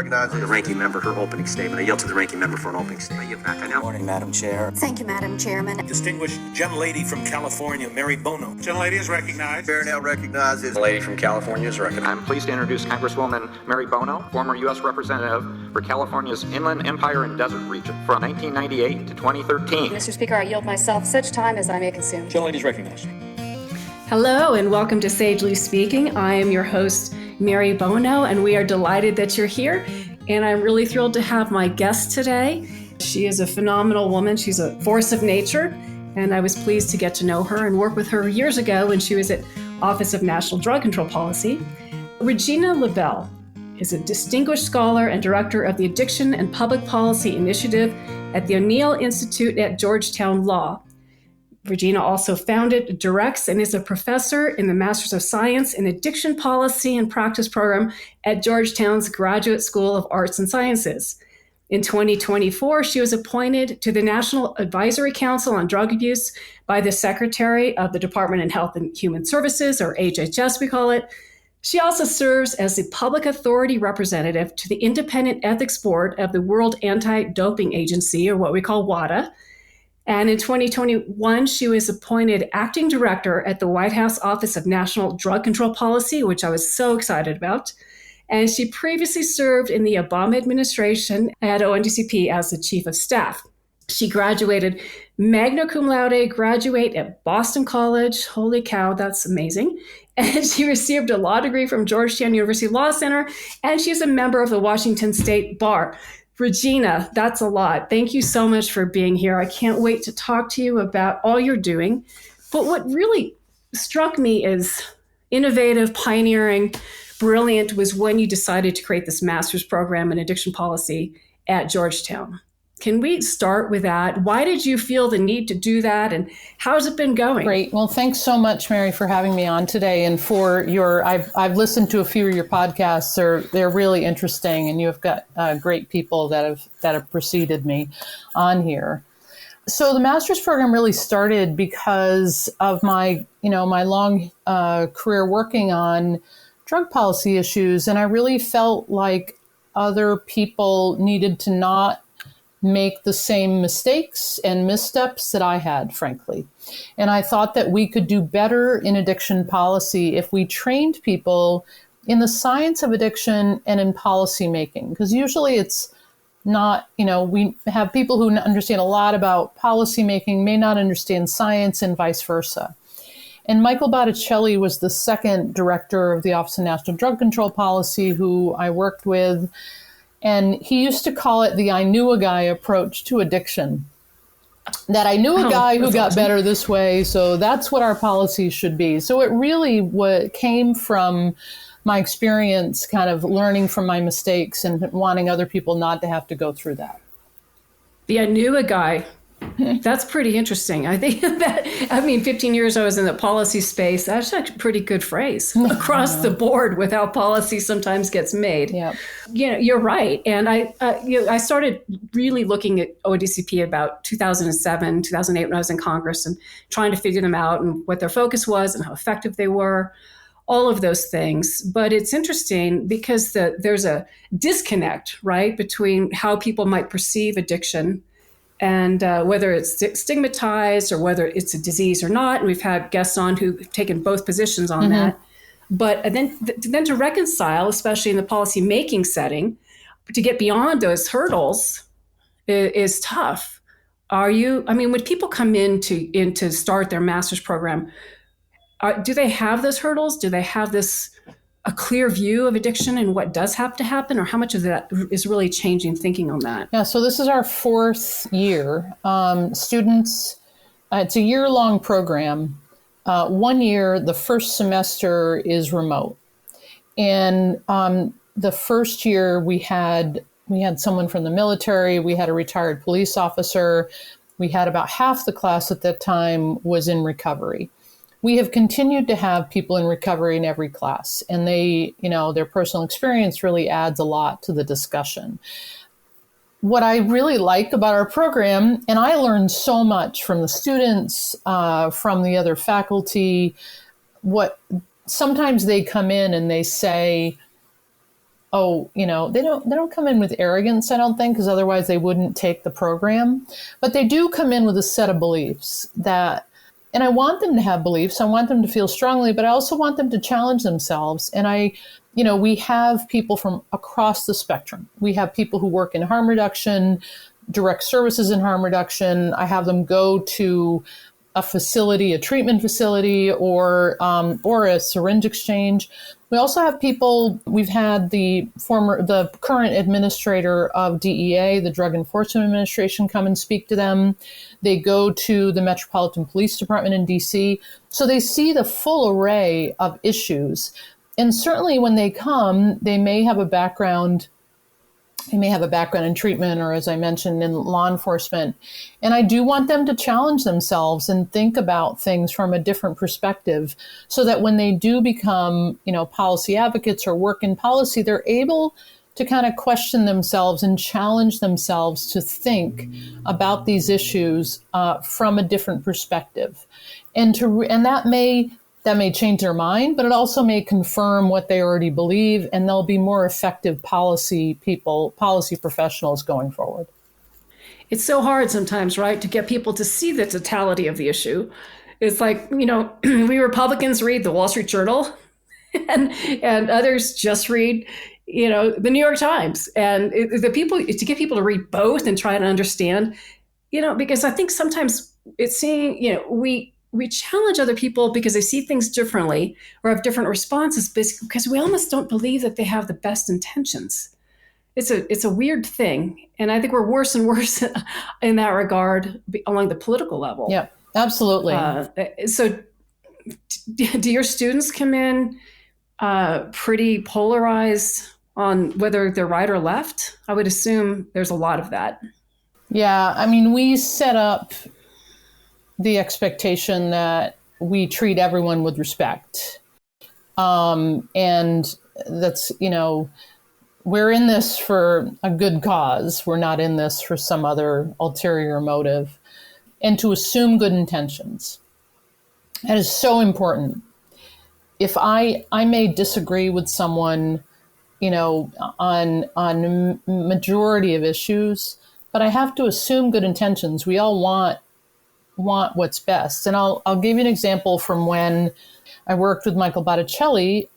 recognizes the ranking member for opening statement. I yield to the ranking member for an opening statement. I yield back. Good morning, Madam Chair. Thank you, Madam Chairman. Distinguished gentlelady from California, Mary Bono. Gentlelady is recognized. Chair now recognizes the lady from California is recognized. I'm pleased to introduce Congresswoman Mary Bono, former U.S. Representative for California's Inland Empire and Desert Region from 1998 to 2013. Mr. Speaker, I yield myself such time as I may consume. Gentlelady is recognized. Hello and welcome to Sagely Speaking. I am your host, Mary Bono, and we are delighted that you're here. And I'm really thrilled to have my guest today. She is a phenomenal woman. She's a force of nature. And I was pleased to get to know her and work with her years ago when she was at Office of National Drug Control Policy. Regina LaBelle is a distinguished scholar and director of the Addiction and Public Policy Initiative at the O'Neill Institute at Georgetown Law. Regina also founded, directs, and is a professor in the Masters of Science in Addiction Policy and Practice program at Georgetown's Graduate School of Arts and Sciences. In 2024, she was appointed to the National Advisory Council on Drug Abuse by the Secretary of the Department of Health and Human Services, or HHS we call it. She also serves as the public authority representative to the Independent Ethics Board of the World Anti-Doping Agency, or what we call WADA. And in 2021, she was appointed acting director at the White House Office of National Drug Control Policy, which I was so excited about. And she previously served in the Obama administration at ONDCP as the chief of staff. She graduated magna cum laude, graduate at Boston College. Holy cow, that's amazing. And she received a law degree from Georgetown University Law Center, and she's a member of the Washington State Bar. Regina, that's a lot. Thank you so much for being here. I can't wait to talk to you about all you're doing. But what really struck me as innovative, pioneering, brilliant was when you decided to create this master's program in addiction policy at Georgetown. Can we start with that? Why did you feel the need to do that, and how's it been going? Great. Well, thanks so much, Mary, for having me on today, and for your. I've listened to a few of your podcasts. They're really interesting, and you've got great people that have preceded me on here. So the master's program really started because of my long career working on drug policy issues, and I really felt like other people needed to not make the same mistakes and missteps that I had, frankly. And I thought that we could do better in addiction policy if we trained people in the science of addiction and in policy making. Because usually it's not, we have people who understand a lot about policy making, may not understand science, and vice versa. And Michael Botticelli was the second director of the Office of National Drug Control Policy who I worked with. And he used to call it the I knew a guy approach to addiction. That I knew a guy who got better this way, so that's what our policies should be. So it really came from my experience, kind of learning from my mistakes and wanting other people not to have to go through that. The I knew a guy. That's pretty interesting. I think 15 years I was in the policy space. That's actually a pretty good phrase across the board with how policy sometimes gets made. Yeah. You're right. And I started really looking at ONDCP about 2007, 2008 when I was in Congress and trying to figure them out and what their focus was and how effective they were, all of those things. But it's interesting because there's a disconnect, right, between how people might perceive addiction and whether it's stigmatized or whether it's a disease or not. And we've had guests on who've taken both positions on that. But then to reconcile, especially in the policy making setting, to get beyond those hurdles is tough. When people come in to start their master's program, do they have those hurdles? Do they have a clear view of addiction and what does have to happen, or how much of that is really changing thinking on that? Yeah, so this is our fourth year. Students, it's a year-long program. 1 year, the first semester is remote. And the first year we had someone from the military, we had a retired police officer, we had about half the class at that time was in recovery. We have continued to have people in recovery in every class, and their personal experience really adds a lot to the discussion. What I really like about our program, and I learned so much from the students, from the other faculty, sometimes they come in and they say, oh, they don't come in with arrogance, I don't think, because otherwise they wouldn't take the program. But they do come in with a set of beliefs and I want them to have beliefs. I want them to feel strongly, but I also want them to challenge themselves. And we have people from across the spectrum. We have people who work in harm reduction, direct services in harm reduction. I have them go to a facility, a treatment facility, or a syringe exchange. We also have people, we've had the current administrator of DEA, the Drug Enforcement Administration, come and speak to them. They go to the Metropolitan Police Department in DC. So they see the full array of issues. And certainly when they come, they may have a background in treatment or, as I mentioned, in law enforcement. And I do want them to challenge themselves and think about things from a different perspective so that when they do become, policy advocates or work in policy, they're able to kind of question themselves and challenge themselves to think about these issues from a different perspective. And that may change their mind, but it also may confirm what they already believe, and they'll be more effective policy professionals going forward. It's so hard sometimes, right, to get people to see the totality of the issue. It's like, we Republicans read the Wall Street Journal and others just read, the New York Times. And to get people to read both and try to understand, because I think sometimes it's seeing, we challenge other people because they see things differently or have different responses because we almost don't believe that they have the best intentions. It's a weird thing. And I think we're worse and worse in that regard along the political level. Yeah, absolutely. So do your students come in pretty polarized on whether they're right or left? I would assume there's a lot of that. Yeah, we set up the expectation that we treat everyone with respect. And that's, we're in this for a good cause. We're not in this for some other ulterior motive. And to assume good intentions. That is so important. If I may disagree with someone, on majority of issues, but I have to assume good intentions. We all want what's best. And I'll give you an example from when I worked with Michael Botticelli,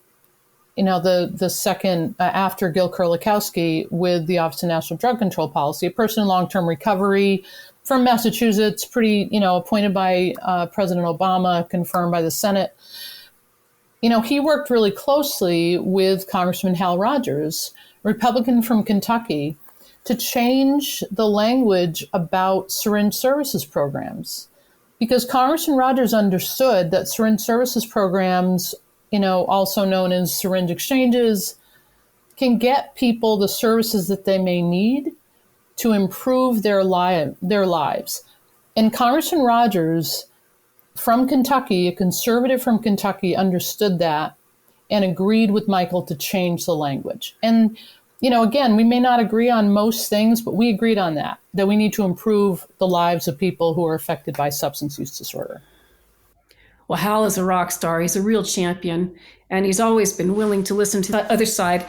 the second after Gil Kurlikowski with the Office of National Drug Control Policy, a person in long-term recovery from Massachusetts, appointed by President Obama, confirmed by the Senate. He worked really closely with Congressman Hal Rogers, Republican from Kentucky, to change the language about syringe services programs. Because Congressman Rogers understood that syringe services programs, also known as syringe exchanges, can get people the services that they may need to improve their lives. And Congressman Rogers from Kentucky, a conservative from Kentucky, understood that and agreed with Michael to change the language. And again, we may not agree on most things, but we agreed on that we need to improve the lives of people who are affected by substance use disorder. Well, Hal is a rock star. He's a real champion, and he's always been willing to listen to the other side.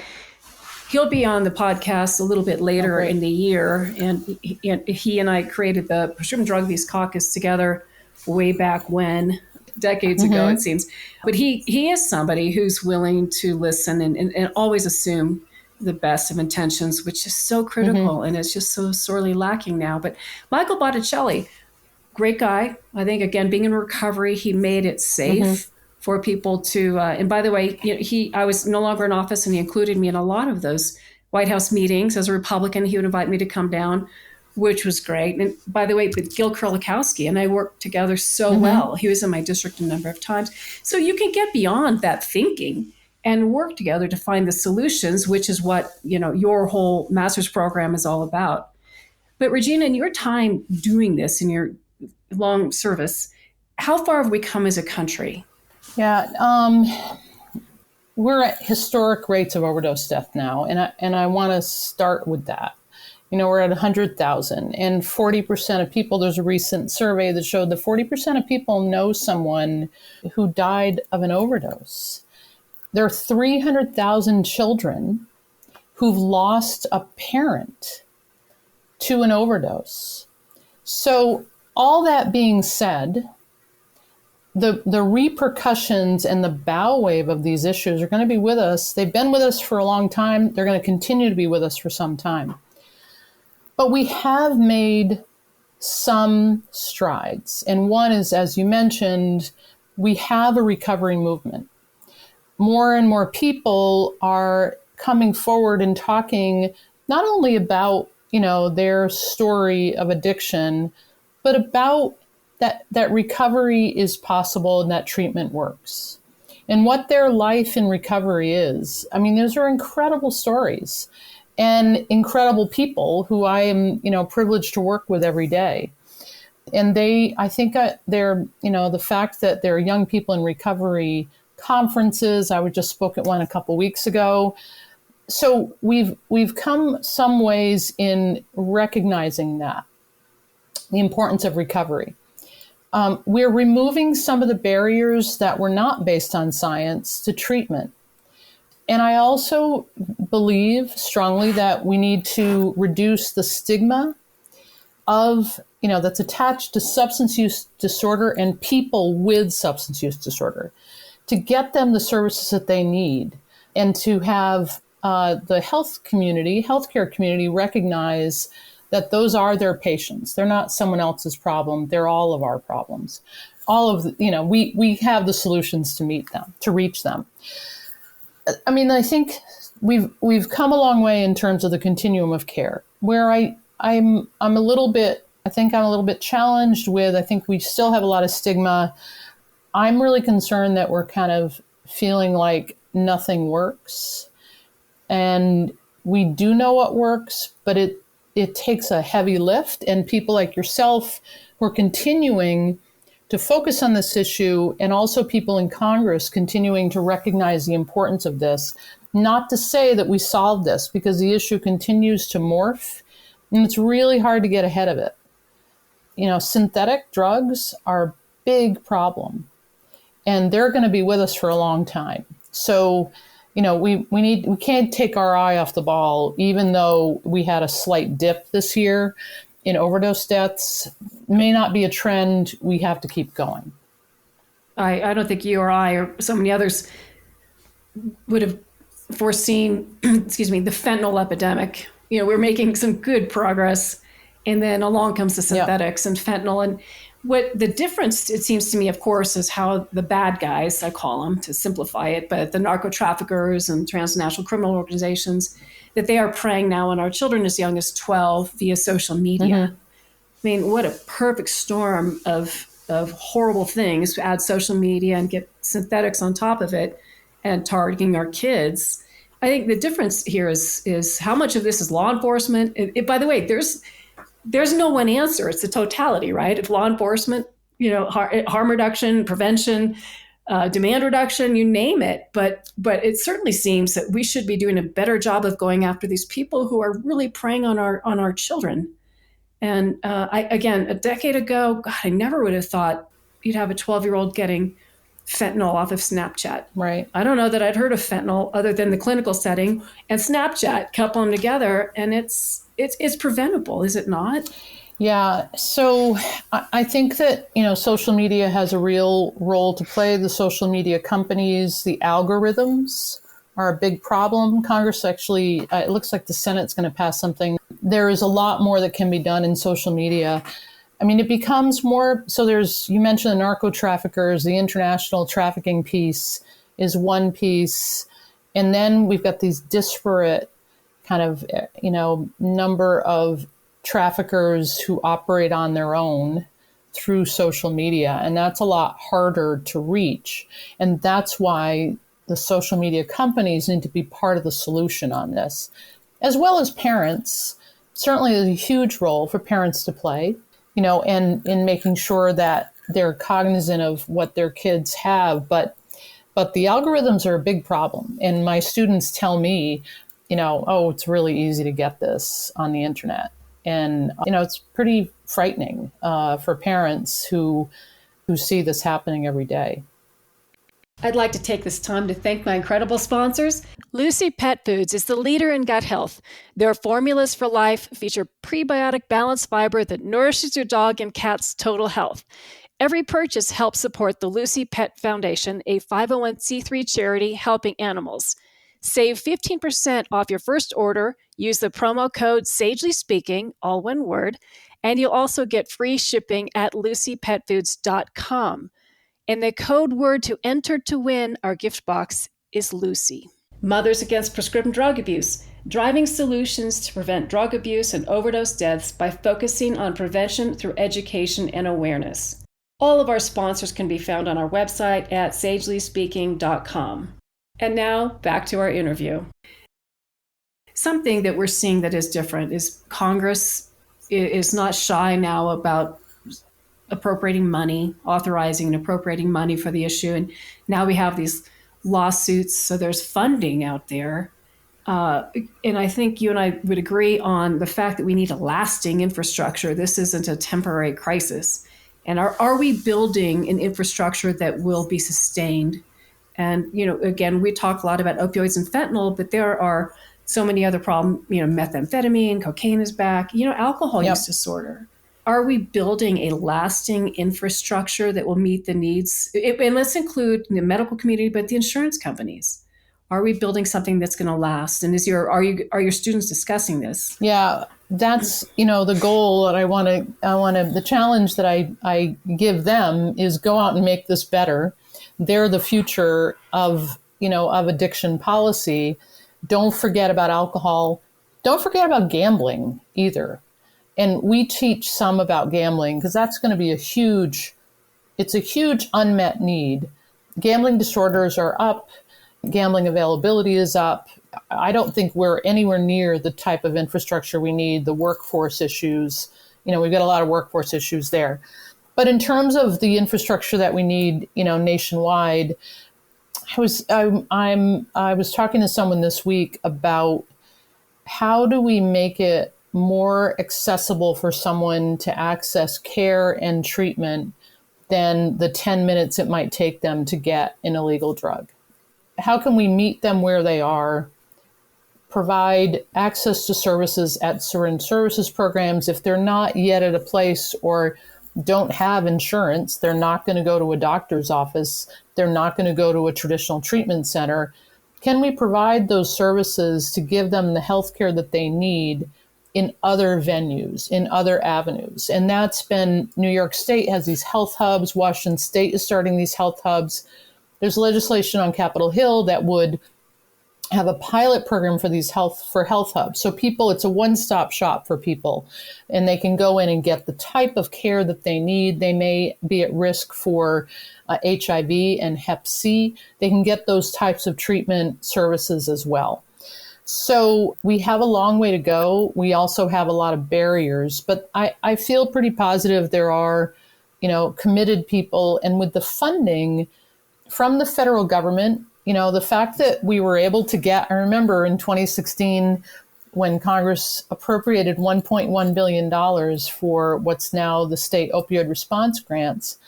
He'll be on the podcast a little bit later in the year, and he and I created the Prescription Drug Abuse Caucus together way back when, decades ago, it seems. But he is somebody who's willing to listen and always assume the best of intentions, which is so critical and it's just so sorely lacking now. But Michael Botticelli, great guy. I think, again, being in recovery, he made it safe for people to, and by the way, I was no longer in office and he included me in a lot of those White House meetings. As a Republican, he would invite me to come down, which was great. And by the way, but Gil Kurlikowski and I worked together so well. He was in my district a number of times. So you can get beyond that thinking and work together to find the solutions, which is what, your whole master's program is all about. But Regina, in your time doing this, in your long service, how far have we come as a country? Yeah, we're at historic rates of overdose death now, and I want to start with that. We're at 100,000, and 40% of people, there's a recent survey that showed that 40% of people know someone who died of an overdose. There are 300,000 children who've lost a parent to an overdose. So all that being said, the repercussions and the bow wave of these issues are going to be with us. They've been with us for a long time. They're going to continue to be with us for some time. But we have made some strides. And one is, as you mentioned, we have a recovery movement. More and more people are coming forward and talking not only about, their story of addiction, but about that recovery is possible and that treatment works. And what their life in recovery is. I mean, those are incredible stories and incredible people who I am, privileged to work with every day. And they're, the fact that there are young people in recovery conferences. I just spoke at one a couple weeks ago. So we've come some ways in recognizing that, the importance of recovery. We're removing some of the barriers that were not based on science to treatment. And I also believe strongly that we need to reduce the stigma of, that's attached to substance use disorder and people with substance use disorder, to get them the services that they need, and to have the healthcare community recognize that those are their patients. They're not someone else's problem. They're all of our problems. We have the solutions to meet them, to reach them. I mean, I think we've come a long way in terms of the continuum of care, where I'm a little bit challenged with. I think we still have a lot of stigma. I'm really concerned that we're kind of feeling like nothing works, and we do know what works, but it takes a heavy lift, and people like yourself who are continuing to focus on this issue, and also people in Congress continuing to recognize the importance of this. Not to say that we solved this, because the issue continues to morph, and it's really hard to get ahead of it. Synthetic drugs are a big problem, and they're going to be with us for a long time. So, we can't take our eye off the ball, even though we had a slight dip this year in overdose deaths. May not be a trend. We have to keep going. I don't think you or I or so many others would have foreseen, the fentanyl epidemic. We're making some good progress, and then along comes the synthetics and fentanyl. And what the difference, it seems to me, of course, is how the bad guys, I call them to simplify it, but the narco traffickers and transnational criminal organizations, that they are preying now on our children as young as 12 via social media. Mm-hmm. I mean, what a perfect storm of horrible things to add social media and get synthetics on top of it and targeting our kids. I think the difference here is how much of this is law enforcement. By the way, there's no one answer. It's the totality, right? If law enforcement, harm reduction, prevention, demand reduction, you name it. But it certainly seems that we should be doing a better job of going after these people who are really preying on our children. And a decade ago, God, I never would have thought you'd have a 12-year-old getting fentanyl off of Snapchat. Right. I don't know that I'd heard of fentanyl other than the clinical setting, and Snapchat, couple them together, and it's preventable, is it not? Yeah. So I think that, social media has a real role to play. The social media companies, the algorithms are a big problem. Congress actually, it looks like the Senate's going to pass something. There is a lot more that can be done in social media. I mean, it becomes more, so you mentioned the narco traffickers, the international trafficking piece is one piece. And then we've got these disparate kind of, number of traffickers who operate on their own through social media. And that's a lot harder to reach. And that's why the social media companies need to be part of the solution on this, as well as parents. Certainly there's a huge role for parents to play, and in making sure that they're cognizant of what their kids have. But the algorithms are a big problem. And my students tell me, it's really easy to get this on the internet. And, it's pretty frightening for parents who see this happening every day. I'd like to take this time to thank my incredible sponsors. Lucy Pet Foods is the leader in gut health. Their formulas for life feature prebiotic balanced fiber that nourishes your dog and cat's total health. Every purchase helps support the Lucy Pet Foundation, a 501c3 charity helping animals. Save 15% off your first order. Use the promo code SAGELYSPEAKING, all one word, and you'll also get free shipping at lucypetfoods.com. And the code word to enter to win our gift box is Lucy. Mothers Against Prescription Drug Abuse, driving solutions to prevent drug abuse and overdose deaths by focusing on prevention through education and awareness. All of our sponsors can be found on our website at sagelyspeaking.com. And now, back to our interview. Something that we're seeing that is different is Congress is not shy now about appropriating money, authorizing and appropriating money for the issue. And now we have these lawsuits, so there's funding out there. And I think you and I would agree on the fact that we need a lasting infrastructure. This isn't a temporary crisis. And are we building an infrastructure that will be sustained? And, again, we talk a lot about opioids and fentanyl, but there are so many other problems, methamphetamine, cocaine is back, alcohol use disorder. Are we building a lasting infrastructure that will meet the needs? And let's include the medical community, but the insurance companies. Are we building something that's going to last? And are your students discussing this? Yeah, that's the goal that I want to. The challenge that I give them is go out and make this better. They're the future of addiction policy. Don't forget about alcohol. Don't forget about gambling either. And we teach some about gambling because that's going to be a huge unmet need. Gambling disorders are up. Gambling availability is up. I don't think we're anywhere near the type of infrastructure we need, the workforce issues. We've got a lot of workforce issues there. But in terms of the infrastructure that we need, nationwide, I was talking to someone this week about how do we make it more accessible for someone to access care and treatment than the 10 minutes it might take them to get an illegal drug. How can we meet them where they are, provide access to services at certain services programs? If they're not yet at a place or don't have insurance, they're not going to go to a doctor's office, they're not going to go to a traditional treatment center. Can we provide those services to give them the health care that they need in other venues, in other avenues? And that's been, New York State has these health hubs. Washington State is starting these health hubs. There's legislation on Capitol Hill that would have a pilot program for these health hubs. So it's a one-stop shop for people, and they can go in and get the type of care that they need. They may be at risk for HIV and Hep C. They can get those types of treatment services as well. So we have a long way to go. We also have a lot of barriers, but I feel pretty positive there are, committed people. And with the funding from the federal government, the fact that we were able to get, I remember in 2016 when Congress appropriated $1.1 billion for what's now the state opioid response grants.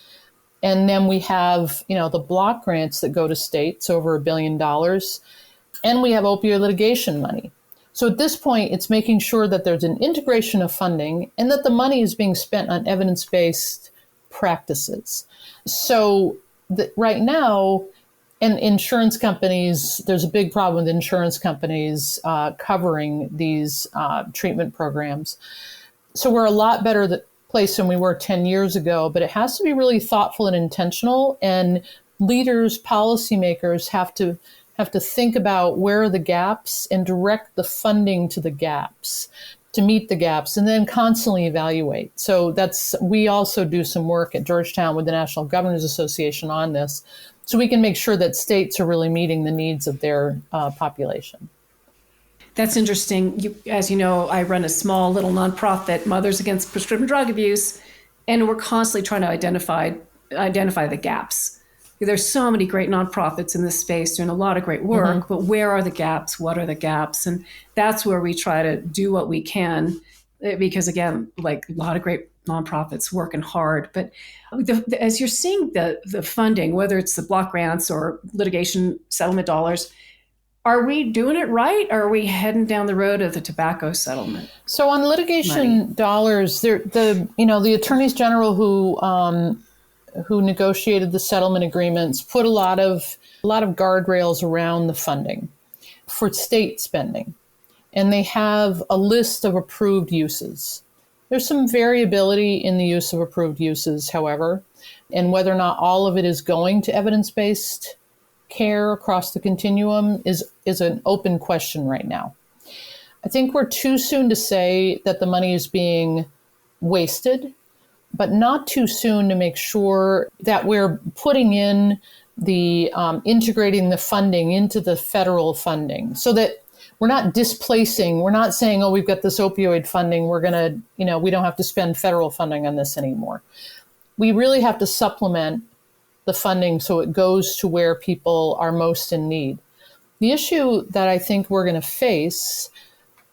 And then we have, the block grants that go to states, over $1 billion. And we have opioid litigation money. So at this point, it's making sure that there's an integration of funding and that the money is being spent on evidence-based practices. So right now, and insurance companies, there's a big problem with insurance companies covering these treatment programs. So we're a lot better place than we were 10 years ago, but it has to be really thoughtful and intentional. And leaders, policymakers have to think about where are the gaps and direct the funding to the gaps to meet the gaps, and then constantly evaluate. So we also do some work at Georgetown with the National Governors Association on this, so we can make sure that states are really meeting the needs of their population. That's interesting. As you know, I run a small little nonprofit, Mothers Against Prescription Drug Abuse, and we're constantly trying to identify the gaps. There's so many great nonprofits in this space doing a lot of great work, but where are the gaps? What are the gaps? And that's where we try to do what we can, because again, like a lot of great nonprofits working hard. But as you're seeing the funding, whether it's the block grants or litigation settlement dollars, are we doing it right? Or are we heading down the road of the tobacco settlement? So on litigation dollars, the attorneys general who negotiated the settlement agreements put a lot of guardrails around the funding for state spending, and they have a list of approved uses. There's some variability in the use of approved uses, however, and whether or not all of it is going to evidence-based care across the continuum is an open question right now. I think we're too soon to say that the money is being wasted, but not too soon to make sure that we're putting in the integrating the funding into the federal funding so that we're not displacing, we're not saying, oh, we've got this opioid funding, we're going to, we don't have to spend federal funding on this anymore. We really have to supplement the funding so it goes to where people are most in need. The issue that I think we're going to face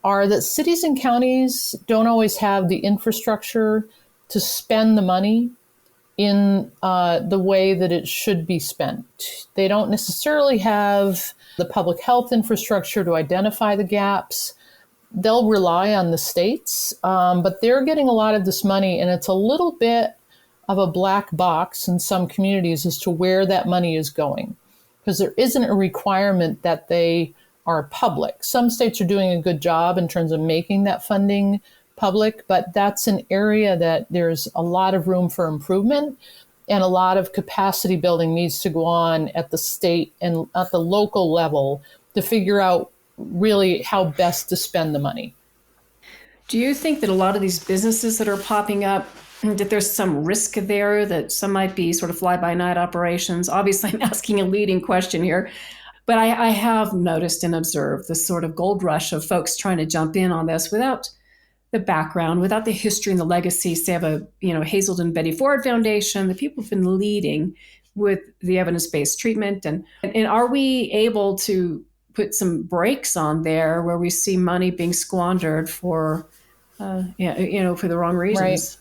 are that cities and counties don't always have the infrastructure to spend the money in the way that it should be spent. They don't necessarily have the public health infrastructure to identify the gaps. They'll rely on the states, but they're getting a lot of this money, and it's a little bit of a black box in some communities as to where that money is going, because there isn't a requirement that they are public. Some states are doing a good job in terms of making that funding public, but that's an area that there's a lot of room for improvement, and a lot of capacity building needs to go on at the state and at the local level to figure out really how best to spend the money. Do you think that a lot of these businesses that are popping up, that there's some risk there, that some might be sort of fly-by-night operations? Obviously, I'm asking a leading question here, but I have noticed and observed this sort of gold rush of folks trying to jump in on this without the background, without the history and the legacy. Say, have a Hazelden Betty Ford Foundation, the people have been leading with the evidence-based treatment, and are we able to put some brakes on there where we see money being squandered for for the wrong reasons? Right.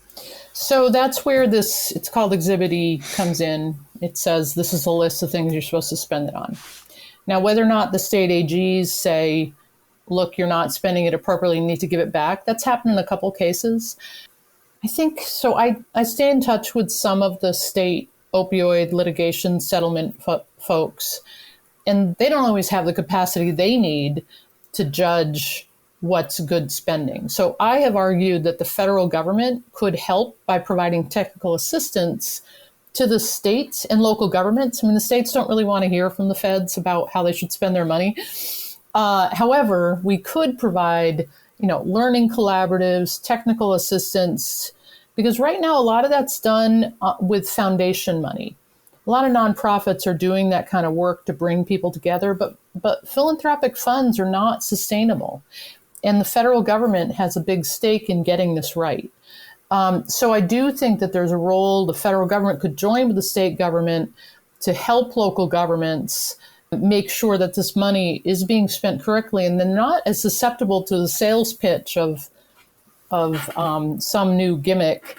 So that's where it's called Exhibit E comes in. It says this is a list of things you're supposed to spend it on. Now, whether or not the state AGs say, look, you're not spending it appropriately, you need to give it back, that's happened in a couple cases. I think, so I stay in touch with some of the state opioid litigation settlement folks, and they don't always have the capacity they need to judge what's good spending. So I have argued that the federal government could help by providing technical assistance to the states and local governments. I mean, the states don't really want to hear from the feds about how they should spend their money. However, we could provide, learning collaboratives, technical assistance, because right now a lot of that's done with foundation money. A lot of nonprofits are doing that kind of work to bring people together, but philanthropic funds are not sustainable. And the federal government has a big stake in getting this right. So I do think that there's a role the federal government could join with the state government to help local governments make sure that this money is being spent correctly, and then not as susceptible to the sales pitch of some new gimmick.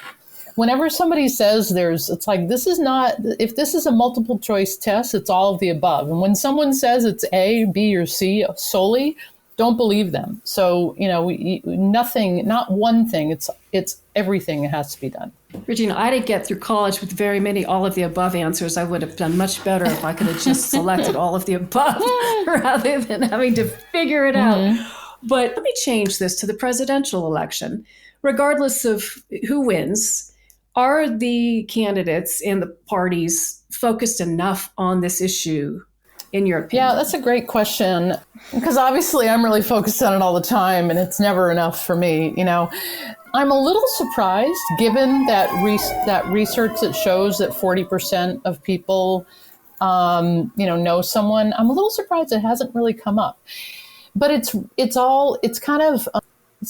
Whenever somebody says it's like, this is not, if this is a multiple choice test, it's all of the above. And when someone says it's A, B, or C solely, don't believe them. So, nothing, not one thing, it's everything that has to be done. Regina, I didn't get through college with very many all of the above answers. I would have done much better if I could have just selected all of the above rather than having to figure it out. But let me change this to the presidential election. Regardless of who wins, are the candidates and the parties focused enough on this issue, in your opinion? Yeah, that's a great question, because obviously I'm really focused on it all the time, and it's never enough for me. I'm a little surprised, given that research that shows that 40% of people, know someone. I'm a little surprised it hasn't really come up. But it's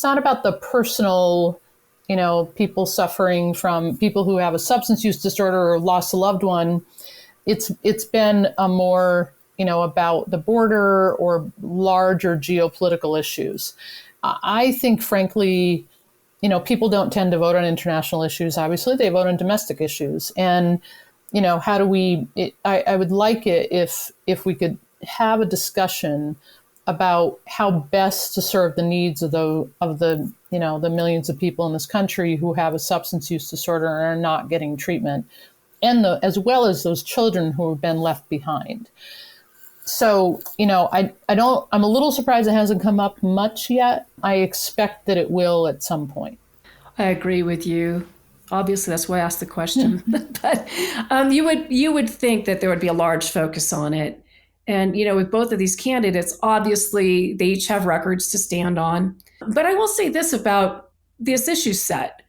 not about the personal, people suffering from people who have a substance use disorder or lost a loved one. It's been a more, about the border or larger geopolitical issues. I think, frankly, people don't tend to vote on international issues. Obviously, they vote on domestic issues. And, how do I would like it if we could have a discussion about how best to serve the needs of the millions of people in this country who have a substance use disorder and are not getting treatment, and as well as those children who have been left behind. So, I'm a little surprised it hasn't come up much yet. I expect that it will at some point. I agree with you. Obviously, that's why I asked the question. But you would think that there would be a large focus on it. And, with both of these candidates, obviously, they each have records to stand on. But I will say this about this issue set.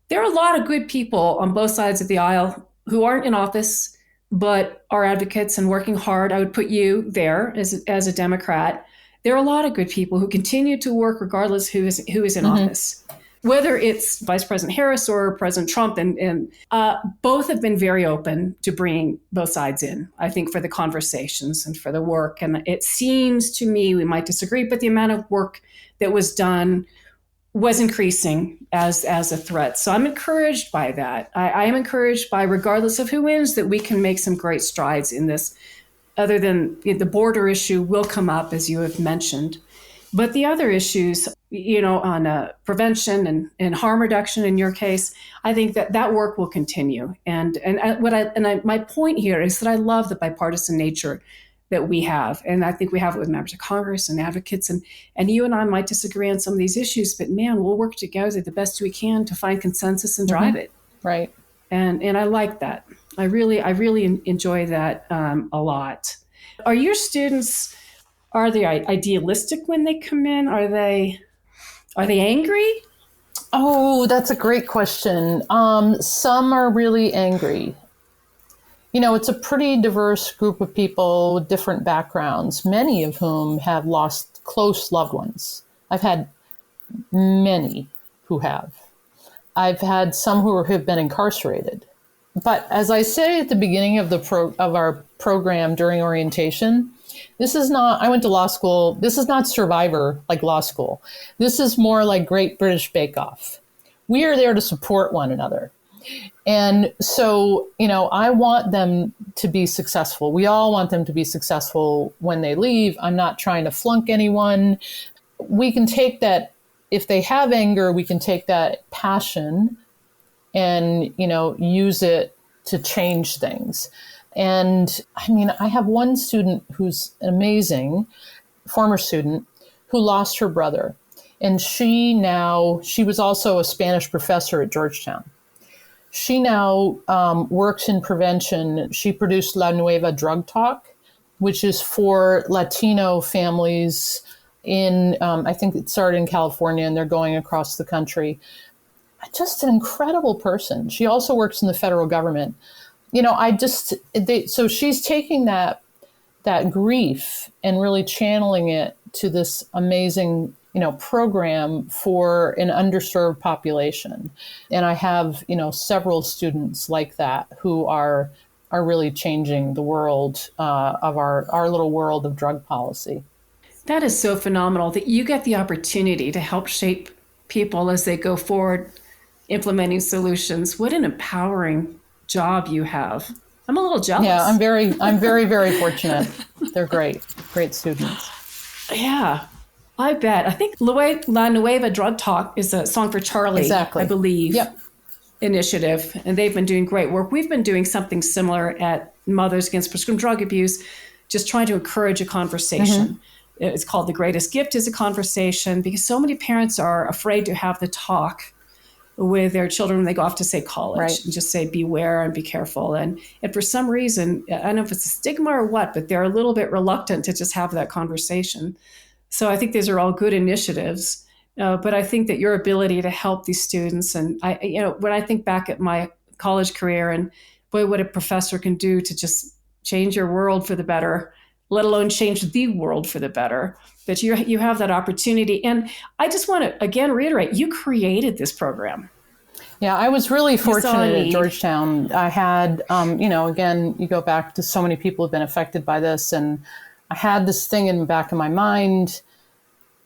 There are a lot of good people on both sides of the aisle who aren't in office, but are advocates and working hard. I would put you there as a Democrat. There are a lot of good people who continue to work regardless who is in office. Whether it's Vice President Harris or President Trump, and both have been very open to bringing both sides in, I think, for the conversations and for the work. And it seems to me, we might disagree, but the amount of work that was done was increasing as a threat. So I'm encouraged by that. I am encouraged by, regardless of who wins, that we can make some great strides in this. Other than the border issue will come up, as you have mentioned. But the other issues, on prevention and harm reduction in your case, I think that work will continue. And my point here is that I love the bipartisan nature that we have. And I think we have it with members of Congress and advocates. And you and I might disagree on some of these issues, but man, we'll work together the best we can to find consensus and drive it. Right. And I like that. I really enjoy that a lot. Are your students... Are they idealistic when they come in? Are they angry? Oh, that's a great question. Some are really angry. It's a pretty diverse group of people with different backgrounds, many of whom have lost close loved ones. I've had many who have. I've had some who have been incarcerated. But as I say at the beginning of our program during orientation, this is not, I went to law school, this is not Survivor like law school. This is more like Great British Bake Off. We are there to support one another. And so, I want them to be successful. We all want them to be successful when they leave. I'm not trying to flunk anyone. We can take that, if they have anger, we can take that passion and, use it to change things. And I have one student who's an amazing former student who lost her brother. And she was also a Spanish professor at Georgetown. She now works in prevention. She produced La Nueva Drug Talk, which is for Latino families I think it started in California and they're going across the country. Just an incredible person. She also works in the federal government. So she's taking that grief and really channeling it to this amazing, program for an underserved population. And I have, several students like that who are really changing the world of our little world of drug policy. That is so phenomenal that you get the opportunity to help shape people as they go forward implementing solutions. What an empowering job you have. I'm a little jealous. Yeah, I'm very, very fortunate. They're great students. Yeah, I bet. I think La Nueva Drug Talk is a Song for Charlie, exactly. I believe, yep. initiative, and they've been doing great work. We've been doing something similar at Mothers Against Prescription Drug Abuse, just trying to encourage a conversation. Mm-hmm. It's called The Greatest Gift is a Conversation, because so many parents are afraid to have the talk with their children when they go off to, say, college, right, and just say, beware and be careful. And for some reason, I don't know if it's a stigma or what, but they're a little bit reluctant to just have that conversation. So I think these are all good initiatives. But I think that your ability to help these students, and when I think back at my college career, and boy, what a professor can do to just change your world for the better, let alone change the world for the better, that you have that opportunity. And I just want to, again, reiterate, you created this program. Yeah, I was really fortunate at Georgetown. I had, again, you go back to so many people who've been affected by this, and I had this thing in the back of my mind.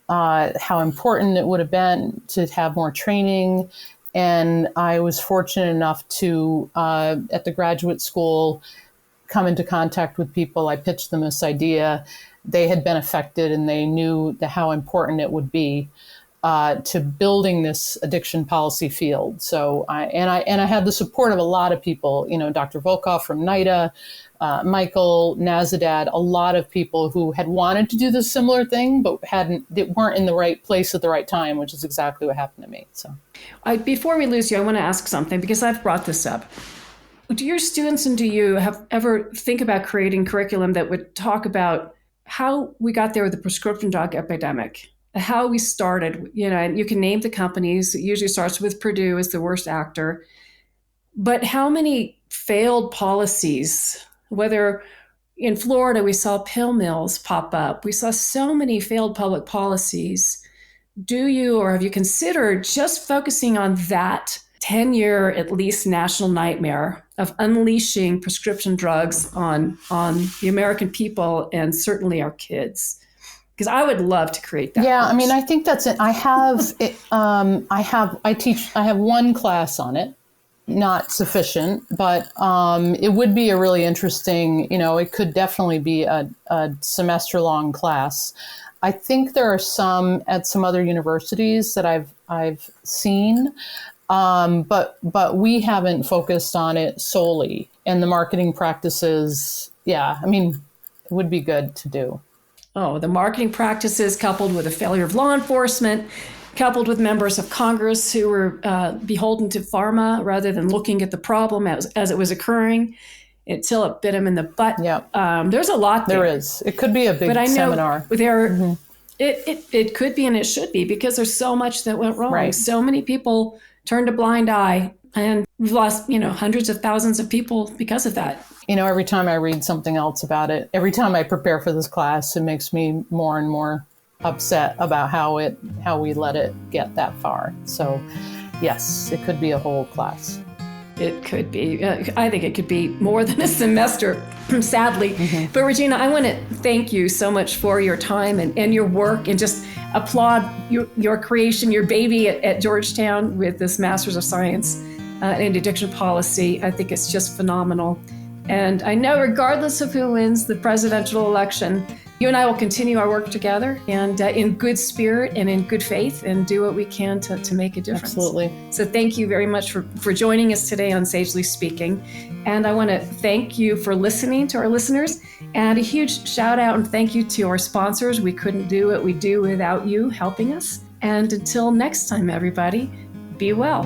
how important it would have been to have more training. And I was fortunate enough to, at the graduate school, come into contact with people. I pitched them this idea. They had been affected, and they knew how important it would be to building this addiction policy field. So I had the support of a lot of people, Dr. Volkov from NIDA, Michael, Nazadad, a lot of people who had wanted to do this similar thing, but weren't in the right place at the right time, which is exactly what happened to me. So before we lose you, I want to ask something, because I've brought this up. Do your students and do you have ever think about creating curriculum that would talk about how we got there with the prescription drug epidemic, how we started, and you can name the companies. It usually starts with Purdue as the worst actor, but how many failed policies, whether in Florida, we saw pill mills pop up. We saw so many failed public policies. Do you, or have you considered just focusing on that 10-year, at least, national nightmare of unleashing prescription drugs on the American people and certainly our kids? Because I would love to create that. Yeah, course. I mean, I think that's it. I have one class on it, not sufficient, but it would be a really interesting, it could definitely be a semester-long class. I think there are some at some other universities that I've seen, but we haven't focused on it solely. And the marketing practices, it would be good to do. Oh, the marketing practices coupled with a failure of law enforcement, coupled with members of Congress who were beholden to pharma rather than looking at the problem as it was occurring until it bit them in the butt. Yeah. There's a lot there. There is. It could be a big seminar. It could be, and it should be, because there's so much that went wrong. Right. So many people turned a blind eye, and we've lost, hundreds of thousands of people because of that. Every time I read something else about it, every time I prepare for this class, it makes me more and more upset about how we let it get that far. So yes, it could be a whole class. It could be. I think it could be more than a semester, sadly. Mm-hmm. But Regina, I want to thank you so much for your time and your work, and just applaud your creation, your baby at Georgetown with this Master's of Science in Addiction Policy. I think it's just phenomenal. And I know regardless of who wins the presidential election, you and I will continue our work together, and in good spirit and in good faith, and do what we can to make a difference. Absolutely. So thank you very much for joining us today on Sagely Speaking. And I want to thank you for listening to our listeners, and a huge shout out and thank you to our sponsors. We couldn't do what we do without you helping us. And until next time, everybody, be well.